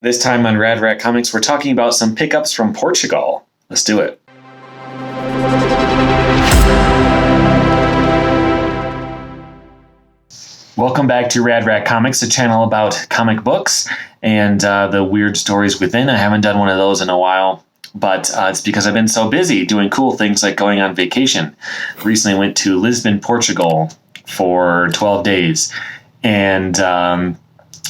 This time on Rad Rat Comics, we're talking about some pickups from Portugal. Let's do it. Welcome back to Rad Rat Comics, a channel about comic books and the weird stories within. I haven't done one of those in a while, but it's because I've been so busy doing cool things like going on vacation. Recently went to Lisbon, Portugal for 12 days, and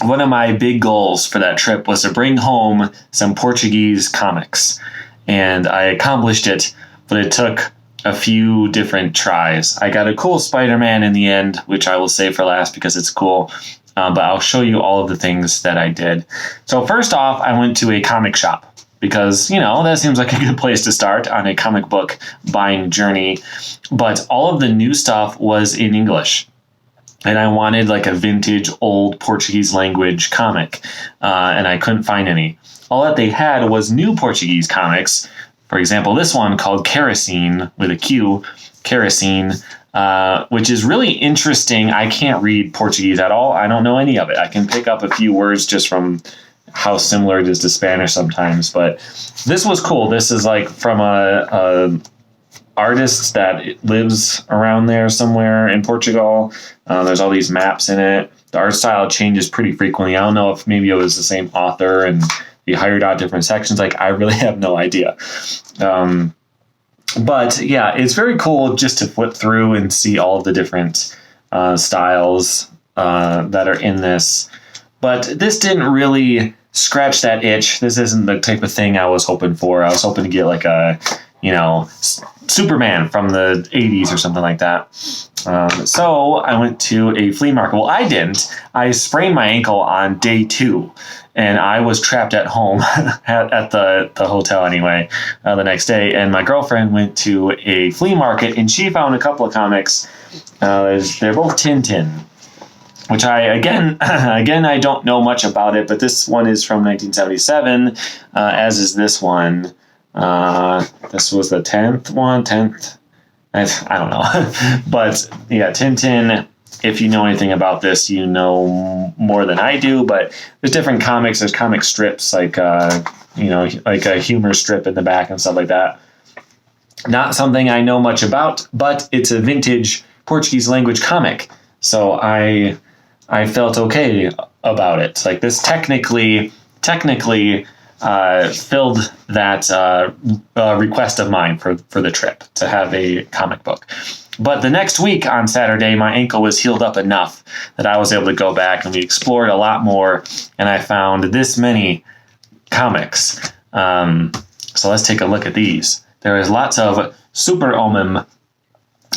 one of my big goals for that trip was to bring home some Portuguese comics, and I accomplished it, but it took a few different tries. I got a cool Spiderman in the end, which I will save for last because it's cool, but I'll show you all of the things that I did. So first off, I went to a comic shop because, you know, that seems like a good place to start on a comic book buying journey, but all of the new stuff was in English. And I wanted like a vintage old Portuguese language comic, and I couldn't find any. All that they had was new Portuguese comics. For example, this one called Kerosene, with a Q, Kerosene, which is really interesting. I can't read Portuguese at all. I don't know any of it. I can pick up a few words just from how similar it is to Spanish sometimes. But this was cool. This is like from a artist that lives around there somewhere in Portugal. There's all these maps in it. The art style changes pretty frequently. I don't know if maybe it was the same author and he hired out different sections. Like, I really have no idea. But yeah, it's very cool just to flip through and see all of the different styles that are in this. But this didn't really scratch that itch. This isn't the type of thing I was hoping for. I was hoping to get like a, you know, Superman from the 80s or something like that. So I went to a flea market. Well, I didn't. I sprained my ankle on day 2, and I was trapped at home at the hotel anyway the next day. And my girlfriend went to a flea market, and she found a couple of comics. They're both Tintin, which I don't know much about it, but this one is from 1977, as is this one. This was the 10th one. I don't know. But yeah, Tintin, if you know anything about this, you know more than I do, but there's different comics. There's comic strips, like, like a humor strip in the back and stuff like that. Not something I know much about, but it's a vintage Portuguese language comic. So I felt okay about it. Like, this technically filled that request of mine for the trip to have a comic book. But the next week on Saturday, my ankle was healed up enough that I was able to go back, and we explored a lot more, and I found this many comics. So let's take a look at these. There is lots of Spiderman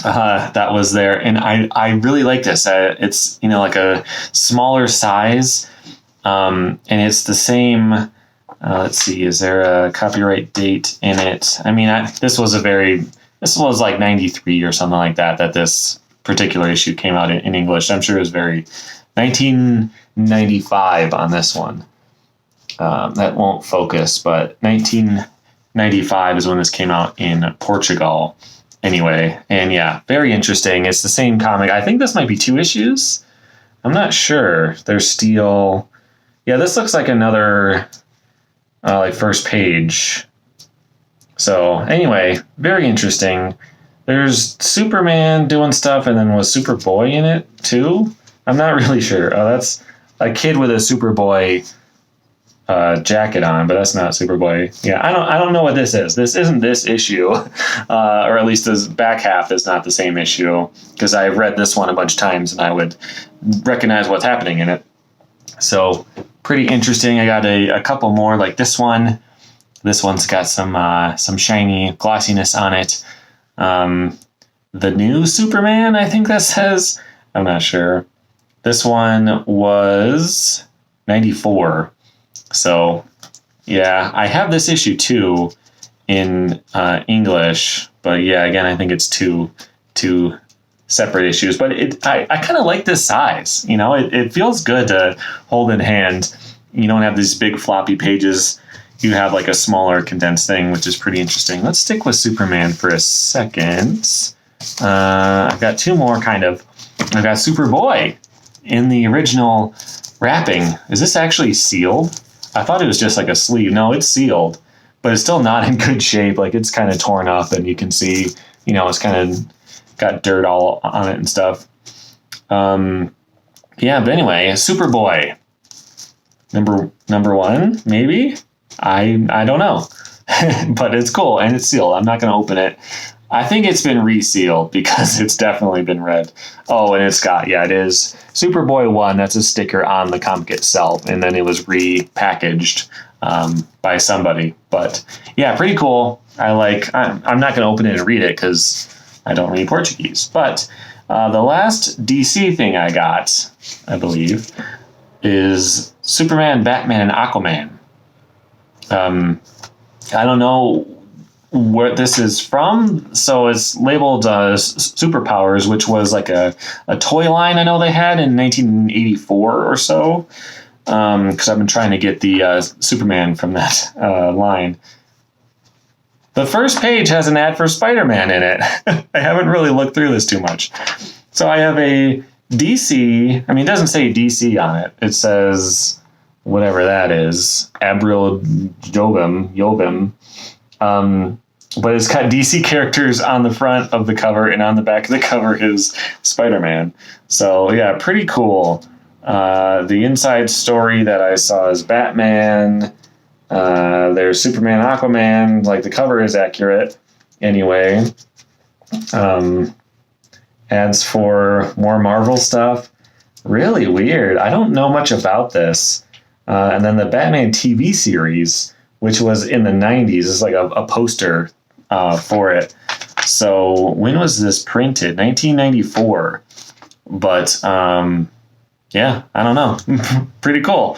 that was there, and I really like this. It's, you know, like a smaller size, and it's the same. Let's see, is there a copyright date in it? I mean, this was like 93 or something like that this particular issue came out in English. I'm sure it was 1995 on this one. That won't focus, but 1995 is when this came out in Portugal. Anyway, and yeah, very interesting. It's the same comic. I think this might be 2 issues. I'm not sure. There's steel. Yeah, this looks like another like first page. So anyway, very interesting. There's Superman doing stuff, and then was Superboy in it too? I'm not really sure. That's a kid with a Superboy jacket on, but that's not Superboy. Yeah, I don't know what this is. This isn't this issue, or at least this back half is not the same issue, because I've read this one a bunch of times and I would recognize what's happening in it. So pretty interesting. I got a couple more like this one. This one's got some shiny glossiness on it. The new Superman, I think that says. I'm not sure. This one was 94. So yeah, I have this issue too in English, but yeah, again, I think it's two separate issues. But I kind of like this size. You know, it feels good to hold in hand. You don't have these big floppy pages. You have like a smaller condensed thing, which is pretty interesting. Let's stick with Superman for a second. I've got 2 more kind of. I've got Superboy in the original wrapping. Is this actually sealed? I thought it was just like a sleeve. No, it's sealed, but it's still not in good shape. Like it's kind of torn up, and you can see, it's kind of got dirt all on it and stuff. Yeah, but anyway, Superboy, number one, maybe. I don't know, but it's cool and it's sealed. I'm not going to open it. I think it's been resealed because it's definitely been read. Oh, and it is Superboy 1. That's a sticker on the comic itself, and then it was repackaged by somebody. But yeah, pretty cool. I'm not going to open it and read it because I don't read Portuguese. But the last DC thing I got, I believe, is Superman, Batman, and Aquaman. I don't know where this is from, so it's labeled Superpowers, which was like a toy line I know they had in 1984 or so, because I've been trying to get the Superman from that line. The first page has an ad for Spiderman in it. I haven't really looked through this too much. So I have a DC, it doesn't say DC on it. It says whatever that is, Abril Jobim. But it's got DC characters on the front of the cover, and on the back of the cover is Spider-Man. So yeah, pretty cool. The inside story that I saw is Batman. There's Superman, Aquaman. Like the cover is accurate. Anyway, ads for more Marvel stuff. Really weird. I don't know much about this. And then the Batman TV series, which was in the 90s, is like a poster for it. So when was this printed? 1994. But yeah, I don't know. Pretty cool.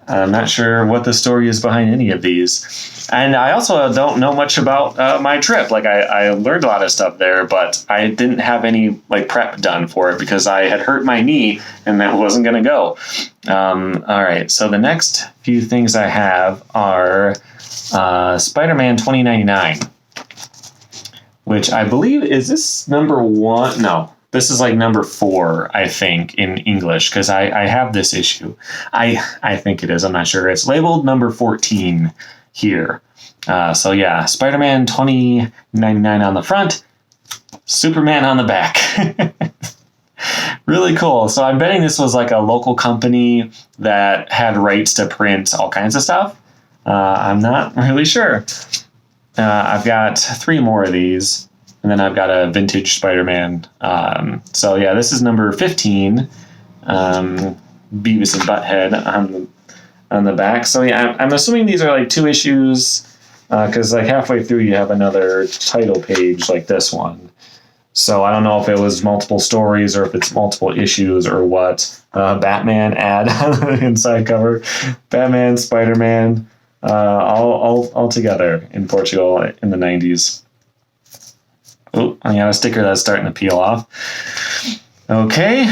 I'm not sure what the story is behind any of these. And I also don't know much about my trip. Like I learned a lot of stuff there, but I didn't have any prep done for it because I had hurt my knee and that wasn't going to go. All right. So the next few things I have are Spider-Man 2099, which I believe, is this number 1? No. This is number 4, I think, in English, because I have this issue. I think it is. I'm not sure. It's labeled number 14 here. So yeah, Spider-Man 2099 on the front, Superman on the back. Really cool. So I'm betting this was a local company that had rights to print all kinds of stuff. I'm not really sure. I've got 3 more of these. And then I've got a vintage Spider-Man. So yeah, this is number 15. Beavis and Butthead on the back. So yeah, I'm assuming these are 2 issues, because halfway through you have another title page like this one. So I don't know if it was multiple stories or if it's multiple issues or what. Batman ad on the inside cover. Batman, Spider-Man, all together in Portugal in the 90s. Oh, I got a sticker that's starting to peel off. Okay,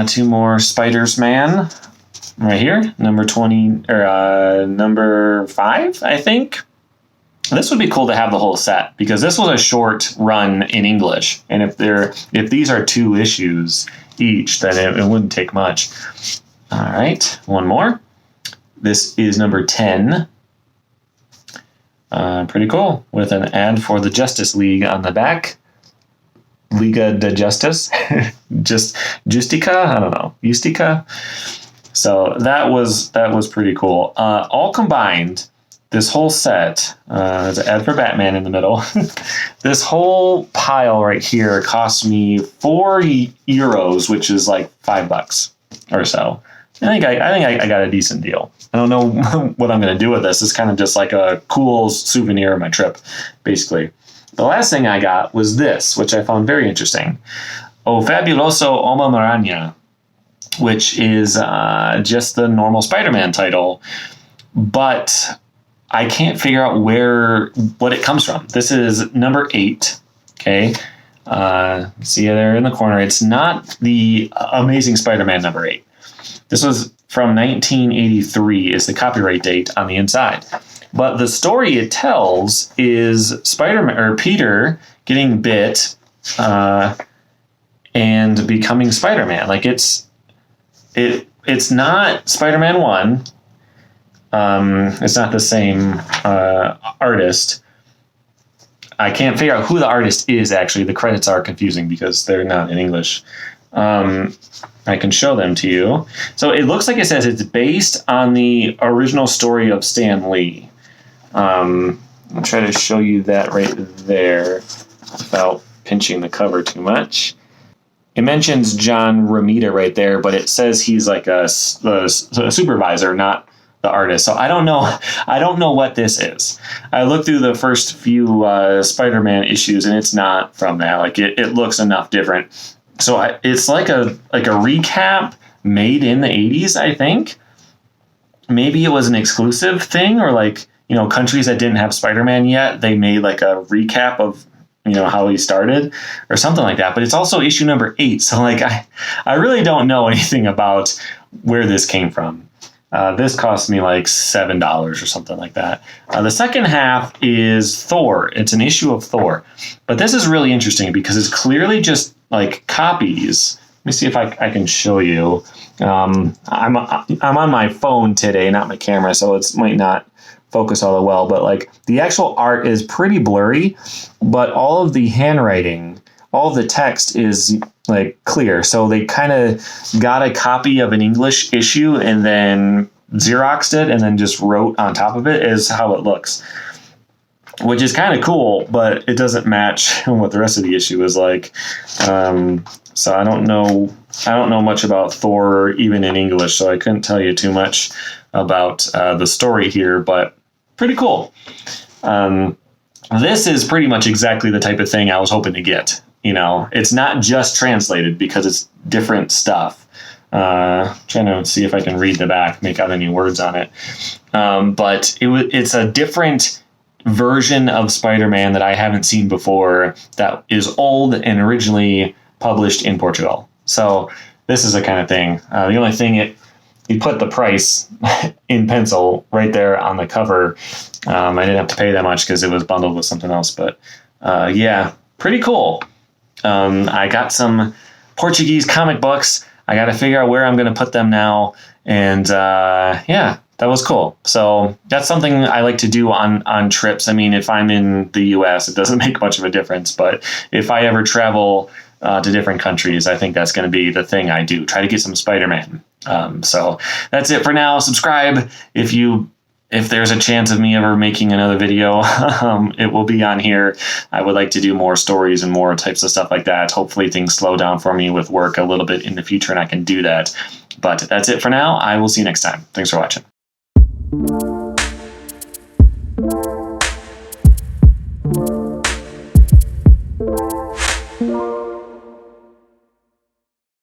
2 more Spiders-Man right here. Number 20 or number 5, I think. This would be cool to have the whole set because this was a short run in English, and if these are 2 issues each, then it wouldn't take much. All right, 1 more. This is number 10. Pretty cool, with an ad for the Justice League on the back. Liga de Justice. Justica? I don't know. Justica? So that was pretty cool. All combined, this whole set, there's an ad for Batman in the middle. This whole pile right here cost me €4, which is $5 or so. I think I got a decent deal. I don't know what I'm going to do with this. It's kind of just a cool souvenir of my trip, basically. The last thing I got was this, which I found very interesting. O Fabuloso Homem-Aranha, which is just the normal Spider-Man title, but I can't figure out what it comes from. This is number 8, okay? See there in the corner. It's not the Amazing Spider-Man number 8. This was from 1983 is the copyright date on the inside. But the story it tells is Spider-Man or Peter getting bit and becoming Spider-Man. It's not Spider-Man 1. It's not the same artist. I can't figure out who the artist is, actually. The credits are confusing because they're not in English. I can show them to you. So it looks like it says it's based on the original story of Stan Lee. I'll try to show you that right there without pinching the cover too much. It mentions John Romita right there, but it says he's like a supervisor, not the artist. So I don't know what this is. I looked through the first few Spider-Man issues, and it's not from that. Like it looks enough different. So it's like a recap made in the 80s, I think. Maybe it was an exclusive thing, or like, you know, countries that didn't have Spider-Man yet, they made like a recap of, you know, how he started or something like that. But it's also issue number 8. So like I really don't know anything about where this came from. This cost me like $7 or something like that. The second half is Thor. It's an issue of Thor. But this is really interesting because it's clearly just like copies. Let me see if I can show you. I'm on my phone today, not my camera, so it might not focus all that well. But like the actual art is pretty blurry, but all of the handwriting, all of the text is like clear. So they kind of got a copy of an English issue and then Xeroxed it and then just wrote on top of it is how it looks, which is kind of cool, but it doesn't match what the rest of the issue is like. So I don't know much about Thor even in English, so I couldn't tell you too much about the story here, but pretty cool. This is pretty much exactly the type of thing I was hoping to get. You know, it's not just translated because it's different stuff. Trying to see if I can read the back, make out any words on it. But it's a different version of Spider-Man that I haven't seen before that is old and originally published in Portugal. So this is the kind of thing. The only thing he put the price in pencil right there on the cover. I didn't have to pay that much because it was bundled with something else. But yeah, pretty cool. I got some Portuguese comic books. I got to figure out where I'm going to put them now. And yeah, that was cool. So that's something I like to do on trips. I mean, if I'm in the US, it doesn't make much of a difference. But if I ever travel to different countries, I think that's going to be the thing I do. Try to get some Spider-Man. So that's it for now. Subscribe if there's a chance of me ever making another video. It will be on here. I would like to do more stories and more types of stuff like that. Hopefully things slow down for me with work a little bit in the future and I can do that. But that's it for now. I will see you next time. Thanks for watching.